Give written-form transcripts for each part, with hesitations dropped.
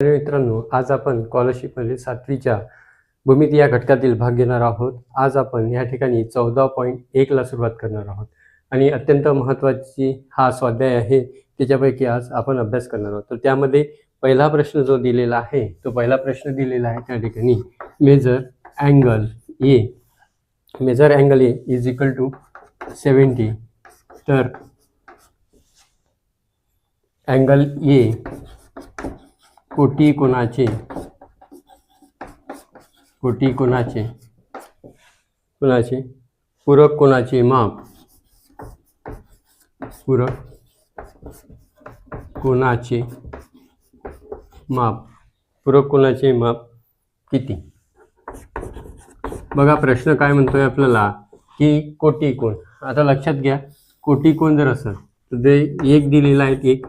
मित्रांनो, आज आपण स्कॉलरशिपमध्ये 7वीच्या भूमिती या घटकातील भाग घेणार आहोत. आज आपण या ठिकाणी 14.1 ला सुरुवात करणार आहोत आणि अत्यंत महत्त्वाची हा स्वाध्याय आहे. त्याच्यापैकी आज आपण अभ्यास करणार आहोत. तर त्यामध्ये पहिला प्रश्न जो दिलेला आहे तो पहिला प्रश्न दिलेला आहे त्या ठिकाणी measure angle A is equal to 70. तर अँगल ए कोटी कोणाचे पूरक कोणाचे माप किती. बघा प्रश्न काय म्हणतोय आपल्याला की कोटी कोण. आता लक्षात घ्या, कोटी कोण जर असेल तर ते एक दिलेला आहे एक,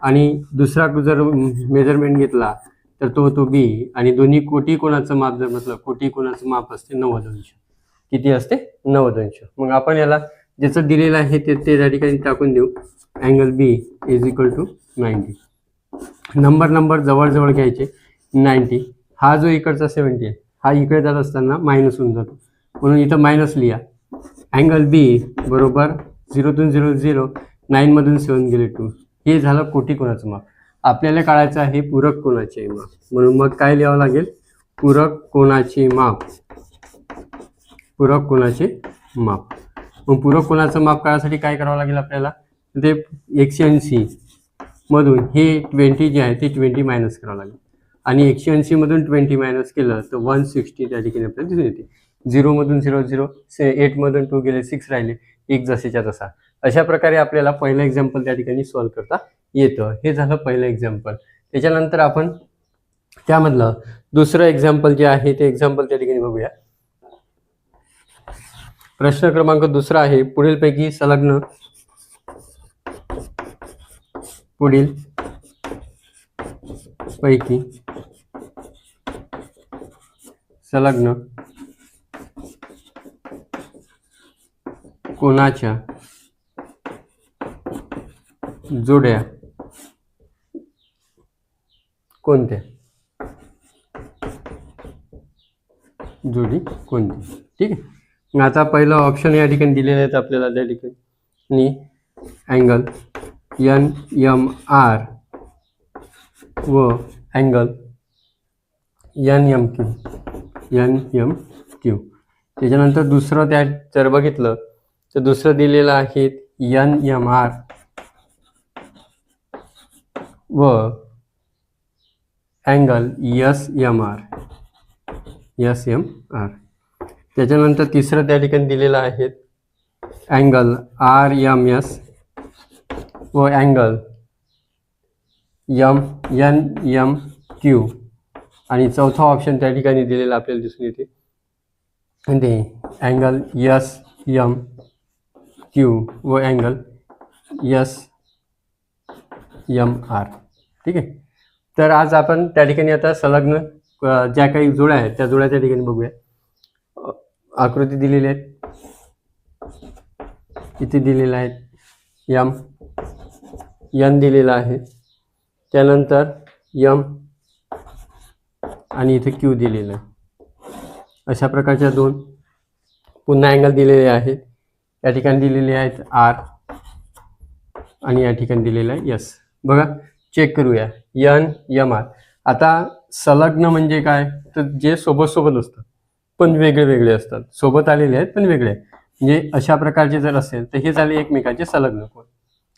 आणि दुसरा जर मेजरमेंट घेतला तर तो बी, आणि दोन्ही कोटी कोणाचं माप जर म्हटलं, कोटी कोणाचं माप असते 90 अंश. किती असते? 90 अंश. मग आपण याला ज्याचं दिलेलं आहे ते त्या ठिकाणी टाकून देऊ. Angle B is equal to 90. Number जवळ घ्यायचे. 90 हा जो इकडचा 70 आहे हा इकडे जात असताना मायनस होऊन जातो, म्हणून इथं मायनस लिहा. अँगल बी बरोबर 0 तून 0 9 मधून 7 गेले 2. हे झालं कोटी कोणाचं माप. आपल्याला काढायचं आहे पूरक कोणाचे माप, म्हणून मग काय लिहावं लागेल? पूरक कोणाचे माप. मग पूरक कोणाचं माप काढायसाठी काय करावं लागेल आपल्याला? ते 180 मधून हे 20 जे आहे ते 20 मायनस करावं लागेल, आणि 180 मधून 20 मायनस केलं तर 160 त्या ठिकाणी आपल्याला दिसून येते. 0 मधून 0 8 मधून 2 गेले 6 राहिले, एक जसेच्या तसा. अशा प्रकारे आपल्याला पहिलं एक्झाम्पल त्या ठिकाणी सॉल्व्ह करता येतं. हे झालं पहिलं एक्झाम्पल. त्याच्यानंतर आपण त्यामधलं दुसरं एक्झाम्पल जे आहे ते एक्झाम्पल त्या ठिकाणी बघूया. प्रश्न क्रमांक दुसरा आहे, पुढीलपैकी संलग्न कोणाच्या जोड्या कोणत्या? जोडी कोणती? ठीक आहे. मग आता पहिलं ऑप्शन या ठिकाणी दिलेले आहेत आपल्याला त्या ठिकाणी अँगल NMR व अँगल NMQ. त्याच्यानंतर दुसरं त्या जर बघितलं तर दुसरं दिलेलं आहे NMR व अँगल SMR. त्याच्यानंतर तिसरं त्या ठिकाणी दिलेलं आहे अँगल RMS व अँगल NMQ, आणि चौथा ऑप्शन त्या ठिकाणी दिलेला आपल्याला दिसून येते ते अँगल SMQ व अँगल SMR. ठीक आहे. तर आज आपण त्या ठिकाणी आता संलग्न ज्या काही जोड्या आहेत त्या जोड्या त्या ठिकाणी बघूया. आकृती दिलेली आहेत, किती दिलेल्या आहेत? N दिलेला आहे, त्यानंतर M आणि इथे Q दिलेला आहे. अशा प्रकारच्या दोन पुन्हा अँगल दिलेले आहेत. या ठिकाणी दिलेले आहेत R आणि या ठिकाणी दिलेलं आहे S. बघा चेक करूया. NMR. आता संलग्न म्हणजे काय? तर जे सोबत असतात पण वेगळे असतात. सोबत आलेले आहेत पण वेगळे आहेत. म्हणजे अशा प्रकारचे जर असेल तर हे झाले एकमेकांचे संलग्न कोण.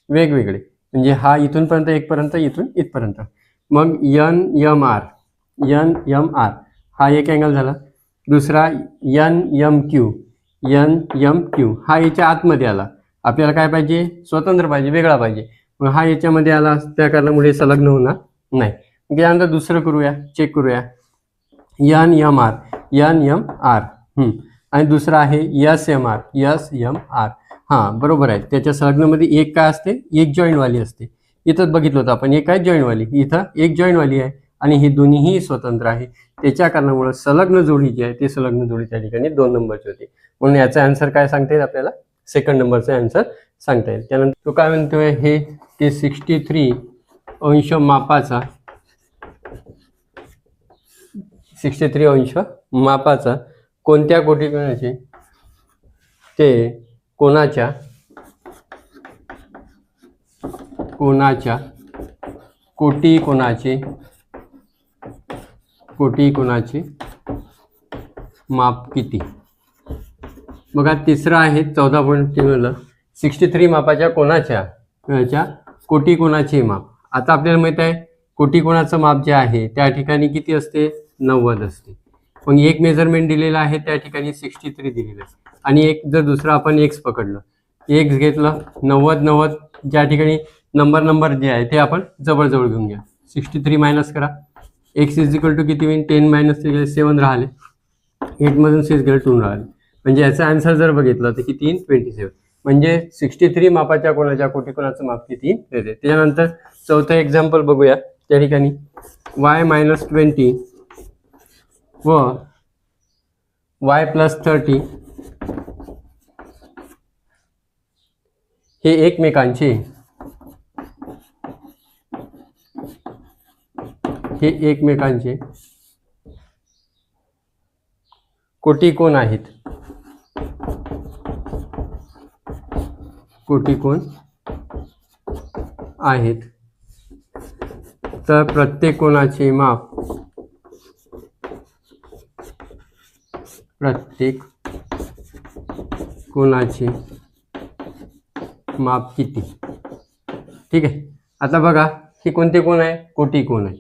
वेगवेगळे म्हणजे हा इथूनपर्यंत एकपर्यंत, इथून इथपर्यंत. मग NMR हा एक अँगल झाला. दुसरा NMQ हा याच्या आतमध्ये आला. आपल्याला काय पाहिजे? स्वतंत्र पाहिजे, वेगळा पाहिजे. मग हा याच्यामध्ये आला, त्या कारणामुळे संलग्न होणार नाही. त्यानंतर दुसरं करूया, चेक करूया. NMR आणि दुसरा आहे SMR. हां बरोबर आहे. त्याच्या संलग्नमध्ये एक काय असते? एक जॉईंटवाली असते. इथं बघितलं होतं आपण, एक आहे जॉईंटवाली, इथं एक जॉईंटवाली आहे, आणि हे दोन्हीही स्वतंत्र आहे. त्याच्या कारणामुळे संलग्न जोडी जी आहे ती संलग्न जोडी त्या ठिकाणी 2 नंबरची होती. म्हणून याचा आन्सर काय सांगता येईल आपल्याला? सेकंड नंबरचा आन्सर सांगता येईल. त्यानंतर तो काय म्हणतोय, हे ते 63 अंश मापाचा 63 अंश मापाचा कोणत्या कोटीकोणाचे ते कोणाच्या कोटीकोणाचे माप किती. बघा तिसरं आहे 14.3 63 मापाच्या कोणाच्या कोटीकोणाचे माप. आता आपल्याला माहित आहे कोटीकोणाचं माप जे आहे त्या ठिकाणी किती असते 90 असते. मग एक मेजरमेंट दिलेलं आहे त्या ठिकाणी 63 दिलेलं आहे आणि एक जर दुसरं आपण एक्स पकडलं, एक्स घेतलं 90 ज्या ठिकाणी नंबर जे आहे ते आपण जवळजवळ घेऊन घ्या. 63 मायनस करा, एक्स इज इक्वल टू किती होईल 10 मायनस 7 राहिले, 8 मधून 6 गेले 2 राहिले. म्हणजे याचा आन्सर जर बघितलं तर किती येईल 27. म्हणजे 63 मापाच्या कोणाच्या कोटीकोणाचं माप किती येते. त्याच्यानंतर चौथं एक्झाम्पल बघूया. त्या ठिकाणी y-20 व y+30 हे एकमेकांचे कोटीकोण आहेत. तर प्रत्येक कोणाचे माप किती. ठीक आहे. आता बघा हे कोणते कोण आहे कोटीकोण आहे.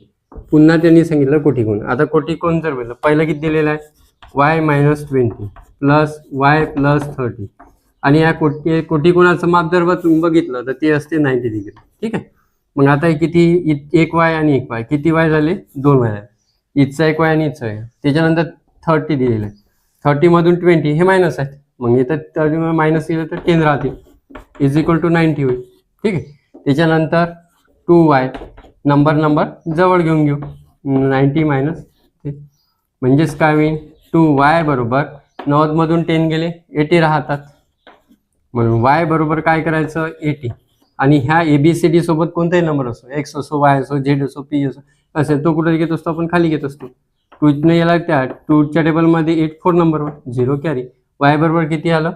पुन्हा त्यांनी सांगितलं कोटीकोण. आता कोटीकोण जर बघितलं पहिलं किती दिलेलं आहे y-20 प्लस y+30 आणि या कोटीकोणाचं माप जर बघितलं तर ते असते 90 डिग्री. ठीक आहे. मग आता किती एक y आणि एक y किती y झाले 2 y झाले. इथचा एक y आणि इथचा y. त्याच्यानंतर 30 दिलेलं आहे. 30 मधून 20 हे मायनस आहे. मग इथं 30 मायनस केलं तर 10 राहते इज इक्वल टू 90 होईल. ठीक आहे. त्याच्यानंतर 2y नंबर जवळ घेऊन घेऊ 90 मायनस म्हणजेच काय होईल 2y बरोबर 90 मधून 10 गेले 80 राहतात. म्हणून y बरोबर काय करायचं 80 आणि ह्या ABCD सोबत कोणताही नंबर असो x असो y असो z असो p असो असेल तो कुठे घेत असतो आपण खाली घेत असतो. 2 इथनं याला त्या 2च्या टेबलमध्ये 8 4 नंबरवर 0 कॅरी. y बरोबर किती आलं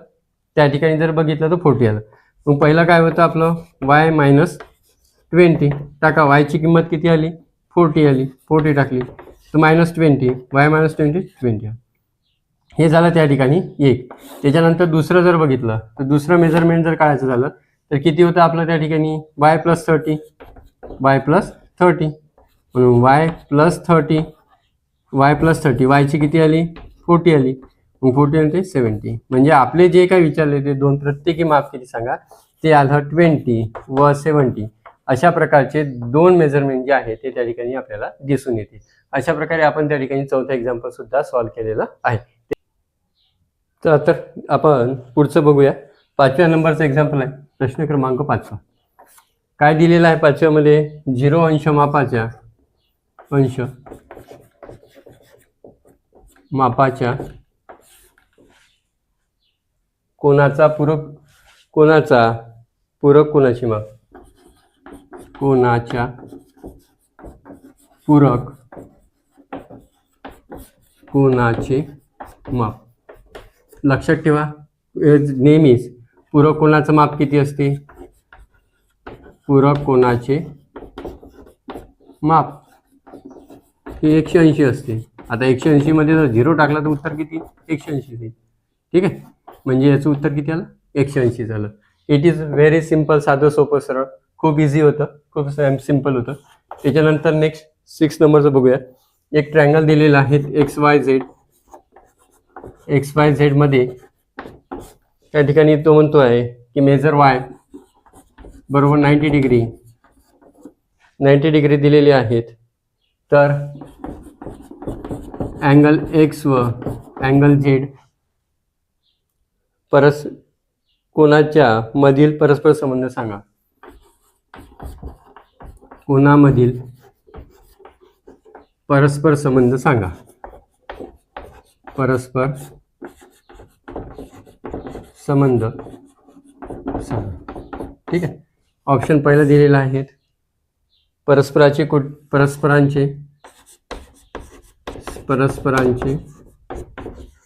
त्या ठिकाणी जर बघितलं तर 40 आलं. मग पहिलं काय होतं आपलं y-20 टाका. y ची किंमत किती आली 40 आली. 40 टाकली तर -20 y-20 20 हे झालं त्या ठिकाणी एक. त्याच्यानंतर दुसरं जर बघितलं तर दुसरं मेजरमेंट जर काढायचं झालं तर किती होतं आपलं त्या ठिकाणी y+30 म्हणून y+30 y ची किती आली 40 आली. मग 40 आणि ते 70 म्हणजे आपले जे काही विचारले ते दोन प्रत्येकी माप किती सांगा ते आलं 20 व 70. अशा प्रकारचे दोन मेजरमेंट जे आहे ते त्या ठिकाणी आपल्याला दिसून येते. अशा प्रकारे आपण त्या ठिकाणी चौथा एक्झाम्पल सुद्धा सॉल्व्ह केलेला आहे. तर आपण पुढचं बघूया. 5व्या नंबरचं एक्झाम्पल आहे. प्रश्न क्रमांक 5. काय दिलेलं आहे 5व्यामध्ये 0 अंश मापाच्या कोणाचा पूरक कोणाची माप कोणाच्या पूरक कोणाचे माप. लक्षात ठेवा नेहमीच पूरक कोणाचं माप किती असते पूरक कोणाचे माप हे 180 असते. आता 180 मध्ये जर 0 टाकला तर उत्तर किती 180 येईल. ठीक आहे. म्हणजे याचं उत्तर किती आलं 180 झालं. It is very simple. साधं सोपं सरळ खूप इझी होतं खूप सिम्पल होतं. त्याच्यानंतर नेक्स्ट 6 नंबरचं बघूया. एक ट्रायंगल दिलेलं आहे XYZ मध्ये त्या ठिकाणी तो म्हणतो आहे की मेजर y बरोबर 90 डिग्री दिलेले आहेत. तर अँगल x व अँगल z कोणाच्या मधील परस्पर संबंध सांगा. कोणामधील परस्पर संबंध सांगा. परस्पर संबंध सांगा. ठीक आहे. ऑप्शन पहिला दिलेला आहे परस्परांचे परस्परांचे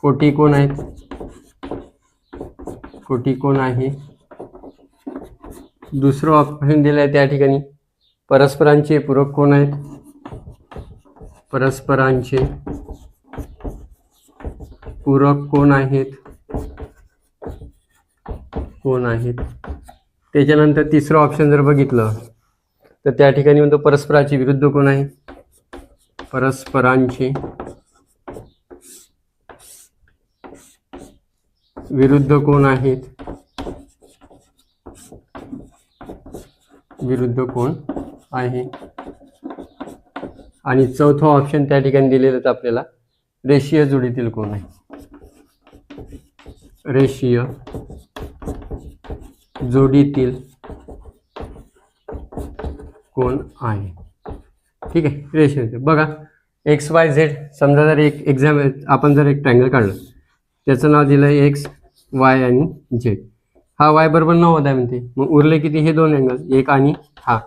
कोटी कोण आहेत, कोटी कोण आहे. दुसरं ऑप्शन दिलं आहे त्या ठिकाणी परस्परांचे पूरक कोण आहेत, परस्परांचे पूरक कोण आहेत, कोण आहेत. त्याच्यानंतर तिसरं ऑप्शन जर बघितलं तर त्या ठिकाणी म्हणतो परस्परांचे विरुद्ध कोण आहे, परस्परांचे विरुद्ध कोण आहेत, विरुद्ध कोण आहे. आणि चौथा ऑप्शन त्या ठिकाणी दिलेलं आपल्याला रेषीय जोडीतील कोण आहे, रेषीय जोडीतील कोण आहे. ठीक आहे. रेषीय बघा XYZ, समजा जर एक आपण जर एक ट्रायंगल काढलं, त्याचं नाव दिलं आहे X Y आणि Z. हा Y बरोबर 90 आहे म्हणते. मग उरले किती, हे दोन अँगल, एक आणि हा.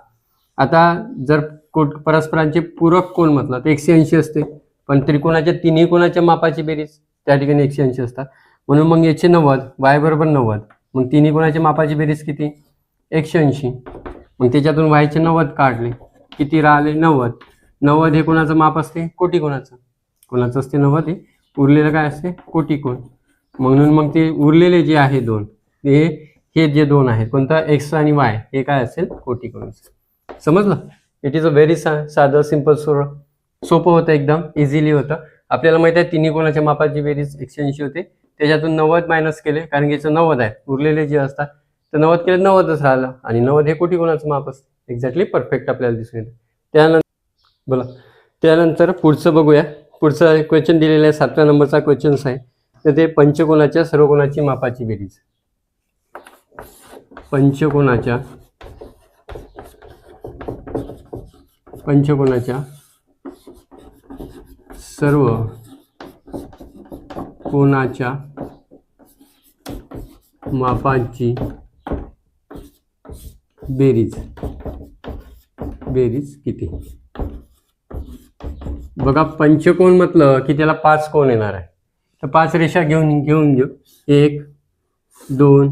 आता जर परस्परांचे पूरक कोण म्हटलं तर 180 असते, पण त्रिकोणाच्या तिन्ही कोणाच्या मापाची बेरीज त्या ठिकाणी 180 असतात. म्हणून मग याचे 90, Y बरोबर 90. मग तिन्ही कोणाच्या मापाची बेरीज किती, 180. मग त्याच्यातून वायचे 90 काढले, किती राहिले, 90. 90 हे कोणाचं माप असते, कोटी कोणाचं, कोणाचं असते 90. हे उरलेलं काय असते, कोटी कोण. म्हणून मग ते उरलेले जे आहे दोन, हे जे दोन आहेत, कोणता, X आणि Y, हे काय असेल, कोटी कोणाचं. समजलं. इट इज अ व्हेरी साधं सिंपल सोपं होतं, एकदम इझिली होतं. आपल्याला माहिती आहे तिन्ही कोणाच्या मापाची बेरीज 180 होते, त्याच्यातून 90 मायनस केले, कारण की याचं 90 आहे. उरलेले जे असतात तर 90 केले 90च राहिलं, आणि 90 हे कोटी कोणाचं माप असतं. एक्झॅक्टली परफेक्ट आपल्याला दिसून येतं. त्यानंतर पुढचं बघूया. पुढचं क्वेश्चन दिलेलं आहे, 7व्या नंबरचा क्वेश्चन्स आहे. तर ते पंचकोनाच्या सर्व कोणाची मापाची बेरीज, पंचकोनाच्या सर्व कोणाच्या मापाची बेरीज किती. बघा पंचकोन म्हटलं की त्याला 5 कोण येणार आहे. तर 5 रेषा घेऊन घेऊ. 1 2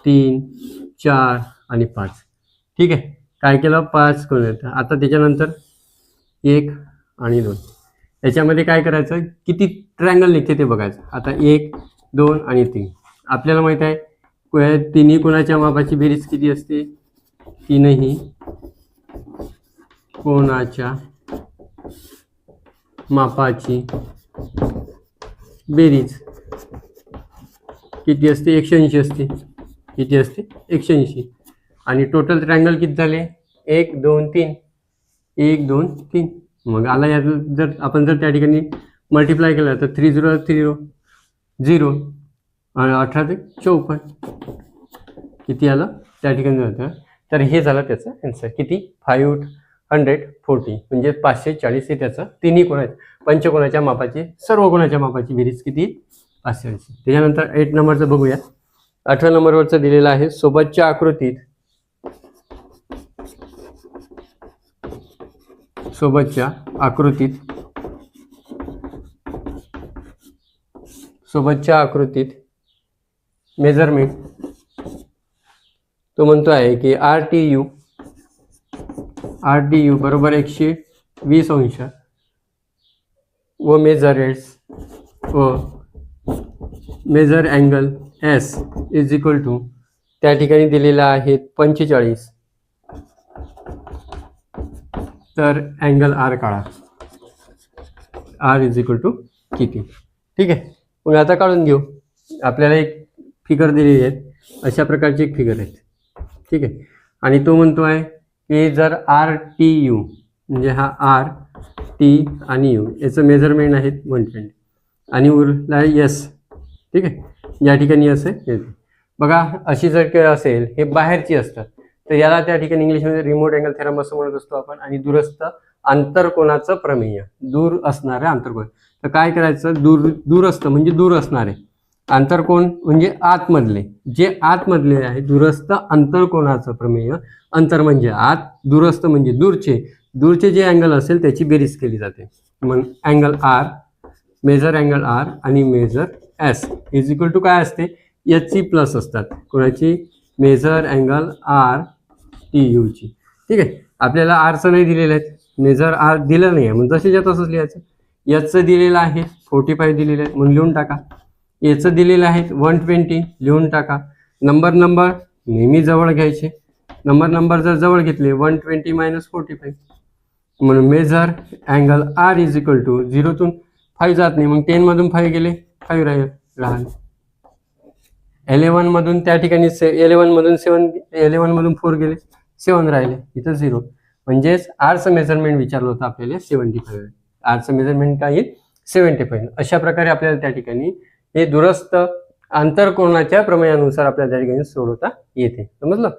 3 4 आणि 5. ठीक आहे. काय केलं, 5 कोण येतं. आता त्याच्यानंतर 1 आणि 2, याच्यामध्ये काय करायचं, किती ट्रायंगल निघते ते बघायचं. आता 1 2 आणि 3. आपल्याला माहित आहे तिन्ही कोणाच्या मापाची बेरीज किती असते, तीनही कोणाच्या मापाची बेरीज किती असते, 180 असते. किती असते, 180. आणि टोटल ट्रायंगल किती झाले, 1 2 3, 1 2 3. मग आला यात जर आपण जर त्या ठिकाणी मल्टिप्लाय केला तर 3 0 3 0 आणि 18 ते 54 किती आलं त्या ठिकाणी होतं. तर हे झालं त्याचं आन्सर. किती, 540, म्हणजे 540 हे त्याचं तिन्ही कोण आहेत पंचकोनाच्या मापाची, सर्व कोणाच्या मापाची बेरीज किती, 540. त्याच्यानंतर 8 नंबरचं बघूया. 8व्या नंबरवरचं दिलेलं आहे, सोबतच्या आकृतीत मेजरमेंट तो म्हणतो आहे की RTU बरोबर 120 अंश व measure angle S is equal to त्या ठिकाणी दिलेला आहे 45. तर अँगल R काढा. R इज इक्वल टू किती. ठीक आहे. मग आता काढून घेऊ. आपल्याला एक फिगर दिलेली आहे, अशा प्रकारची एक फिगर आहे. ठीक आहे. आणि तो म्हणतो आहे की जर RTU म्हणजे हा R T आणि U याचं मेजरमेंट आहे 120 आणि उरला S. ठीक आहे. या ठिकाणी असं येते. बघा अशी जर काही असेल, हे बाहेरची असतात, तर याला त्या ठिकाणी इंग्लिशमध्ये रिमोट अँगल थेरम असं म्हणत असतो आपण. आणि दूरस्थ आंतरकोनाचं प्रमेय, दूर असणारे आंतरकोन. तर काय करायचं, दूरस्थ म्हणजे दूर असणारे, आंतरकोन म्हणजे आतमधले, जे आतमधले आहे दूरस्थ आंतरकोनाचं प्रमेय. अंतर म्हणजे आत, दूरस्थ म्हणजे दूरचे, दूरचे जे अँगल असेल त्याची बेरीज केली जाते. मग angle R, major angle R आणि major S is equal to काय असते, एचची प्लस असतात. कोणाची, मेजर अँगल आर टी यूची. ठीक आहे, आपल्याला आरचं नाही दिलेलं आहे, मेजर आर दिलं नाही आहे, म्हणून तसेच्या तसंच लिहायचं. एचचं दिलेलं आहे 45 दिलेलं आहे म्हणून लिहून टाका. एचं दिलेलं आहे 120 लिहून टाका. नंबर नेहमी जवळ घ्यायचे. नंबर जर जवळ घेतले 120 मायनस 45 म्हणून major angle R is equal to 0तून 5 जात नाही, मग 10 मधून 5 गेले 5 राहिले. 11 मधून त्या ठिकाणी 11 मधून 7 11 मधून 4 गेले 7 राहिले, इथं 0. म्हणजेच आरचं मेजरमेंट विचारलं होतं आपल्याला 75. आरचं मेजरमेंट काय येईल 75. अशा प्रकारे आपल्याला त्या ठिकाणी हे दुरस्थ आंतरकोनाच्या प्रमेयानुसार आपल्याला त्या ठिकाणी सोडवता येते. समजलं?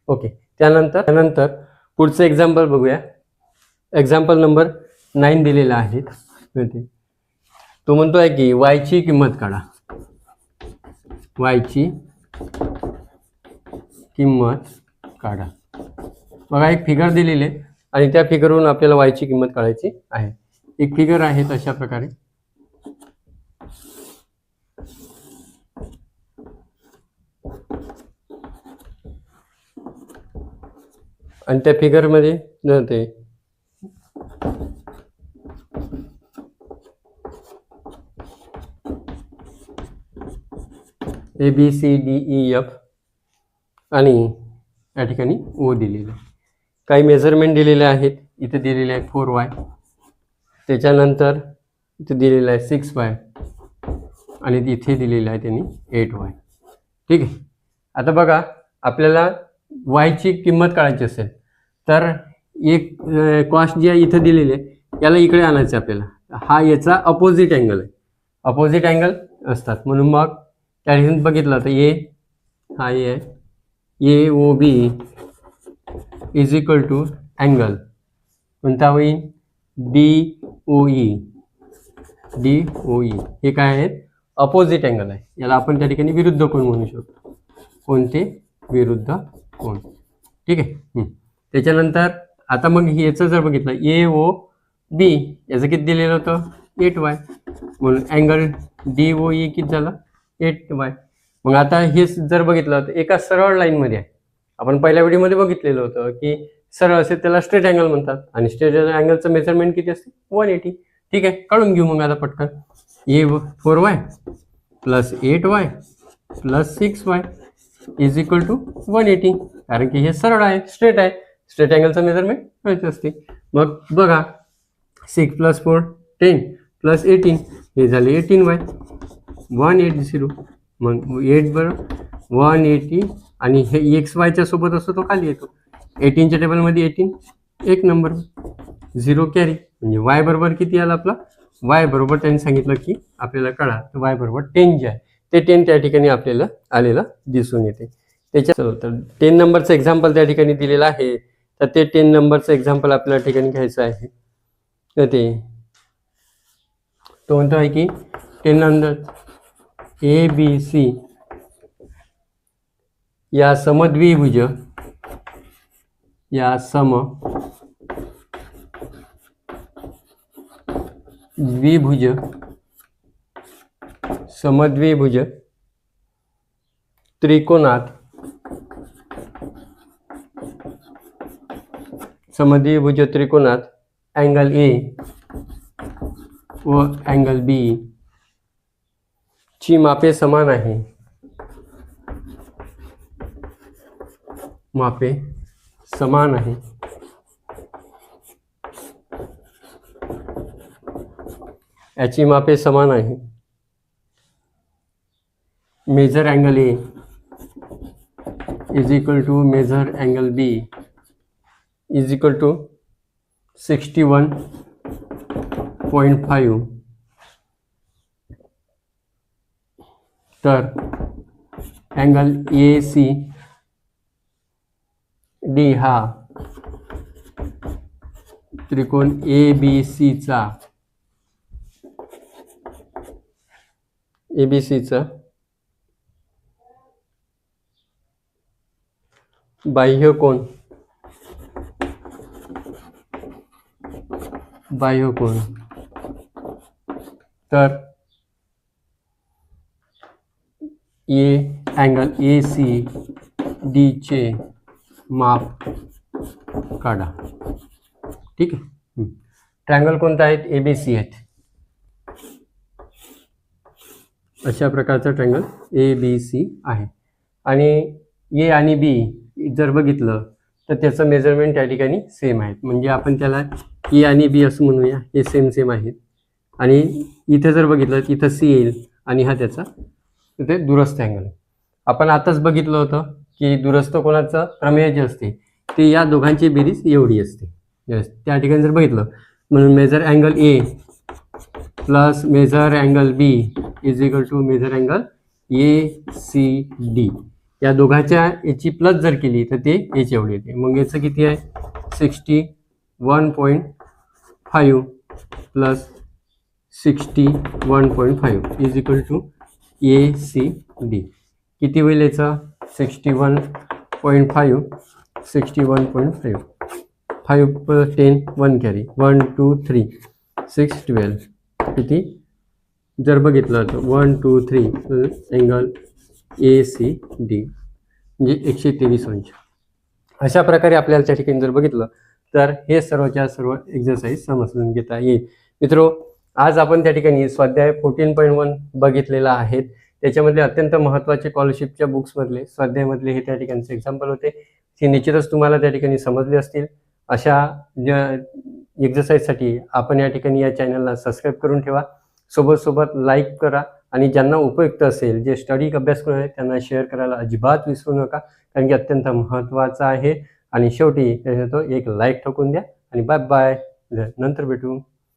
ओके. त्यानंतर पुढचं एक्झाम्पल बघूया. एक्झाम्पल नंबर 9 दिलेला आहे. तो म्हणतोय की वायची किंमत काढा. वायची किंमत काढा. बघा एक फिगर दिलेली आहे आणि त्या फिगरवरून आपल्याला वायची किंमत काढायची आहे. एक फिगर आहे अशा प्रकारे. आणि त्या फिगरमध्ये ते ABCDEF आणि या ठिकाणी O दिलेलं आहे. काही मेजरमेंट दिलेले आहेत. इथे दिलेले आहे 4y, त्याच्यानंतर इथे दिलेलं आहे 6y आणि इथे दिलेलं आहे त्यांनी 8y. ठीक आहे. आता बघा आपल्याला वायची किंमत काढायची असेल तर एक कॉस्ट जी आहे इथं दिलेली आहे याला इकडे आणायचं आपल्याला. हा याचा अपोजिट अँगल आहे. अपोजिट अँगल असतात म्हणून मग त्या ठिकाणी बघितलं तर हा आहे AOB is equal to angle कोणता होईल DOE. हे काय आहेत अपोजिट अँगल आहे. याला आपण त्या ठिकाणी विरुद्ध कोन म्हणू शकतो. कोणते विरुद्ध कोन. ठीक आहे. त्याच्यानंतर आता मग याचं जर बघितलं AOB याचं किती दिलेलं होतं 8y म्हणून अँगल DOE किती झालं 8y. मग आता हे जर बघितलं तर एका सरळ लाईनमध्ये आहे. आपण पहिल्या व्हिडिओमध्ये बघितलेलं होतं की सरळ असेल त्याला स्ट्रेट अँगल म्हणतात आणि स्ट्रेट अँगलचं मेजरमेंट किती असते 180. ठीक आहे, काढून घेऊ मग आता पटकन. 4y plus 8y plus 6y is equal to 180. कारण की हे सरळ आहे, स्ट्रेट आहे. स्ट्रेट अँगलचं मेजरमेंट करायचं असते. मग बघा 6 प्लस 4 10 प्लस 18 हे झाले 18y 180. मग 8 बरोबर 180 आणि हे XYच्या सोबत असतो तो खाली येतो. 18च्या टेबलमध्ये 18 एक नंबर 0 कॅरी म्हणजे y बरोबर किती आला आपला y बरोबर त्यांनी सांगितलं की आपल्याला कळा तर y बरोबर 10 जे आहे ते 10 त्या ठिकाणी आपल्याला आलेलं दिसून येते. त्याच्या तर 10 नंबरचं एक्झाम्पल त्या ठिकाणी दिलेलं आहे. तर ते 10 नंबरचं एक्झाम्पल आपल्याला ठिकाणी घ्यायचं आहे. तर तो म्हणतो आहे की 10 नंबर ABC या समद्विभुज समद्विभुज त्रिकोणात अँगल A व अँगल B ची मापे समान आहे. याची मापे समान आहे. Measure angle A is equal to measure angle B is equal to 61.5. तर अँगल ACD हा त्रिकोण ABCचा बाह्य कोन बाह्यकोन, तर अँगल ACD चे माप काढा. ठीक आहे. ट्रायंगल कोणता आहेत? ABC आहेत. अशा प्रकारचा ट्रायंगल ABC आहे. आणि A आणि B जर बघितलं तर त्याचं मेजरमेंट त्या ठिकाणी सेम आहेत, म्हणजे आपण त्याला A आणि B असं म्हणूया, हे सेम आहेत. आणि इथे जर बघितलं इथं C येईल आणि हा त्याचा तिथे दुरस्थ अँगल आहे. आपण आताच बघितलं होतं की दुरस्थ कोणाचं प्रमेय जे असते ते या दोघांची बेरीज एवढी असते. त्या ठिकाणी जर बघितलं, म्हणून major angle A plus measure angle B is equal to measure angle ACD. या दोघांच्या याची प्लस जर केली तर ते याची एवढी येते. मग याचं किती आहे? 61.5 plus 61.5 is equal to ACD. किती होईल याचा? 61.5 61.5 5 + 10 1 कॅरी 1 2 3 6 12 किती जर बघितलं तर 1 2 3 अँगल ACD म्हणजे 123 अंश. अशा प्रकारे आपल्याला त्या ठिकाणी जर बघितलं तर हे सर्वच्या सर्व एक्झरसाइज समजून घेता येईल. मित्रो, आज आपण त्या ठिकाणी स्वाध्याय 14.1 बघितलेला आहे. त्याच्यामधले अत्यंत महत्त्वाचे स्कॉलरशिपच्या बुक्समधले स्वाध्यायामधले हे त्या ठिकाणचे एक्झाम्पल होते. ते निश्चितच तुम्हाला त्या ठिकाणी समजले असतील. अशा एक्झरसाइजसाठी आपण या ठिकाणी या चॅनलला सबस्क्राईब करून ठेवा. सोबत लाईक करा आणि ज्यांना उपयुक्त असेल, जे स्टडी अभ्यास करून आहे त्यांना शेअर करायला अजिबात विसरू नका, कारण की अत्यंत महत्त्वाचा आहे. आणि शेवटी तो एक लाईक ठोकून द्या आणि बाय बाय, नंतर भेटू.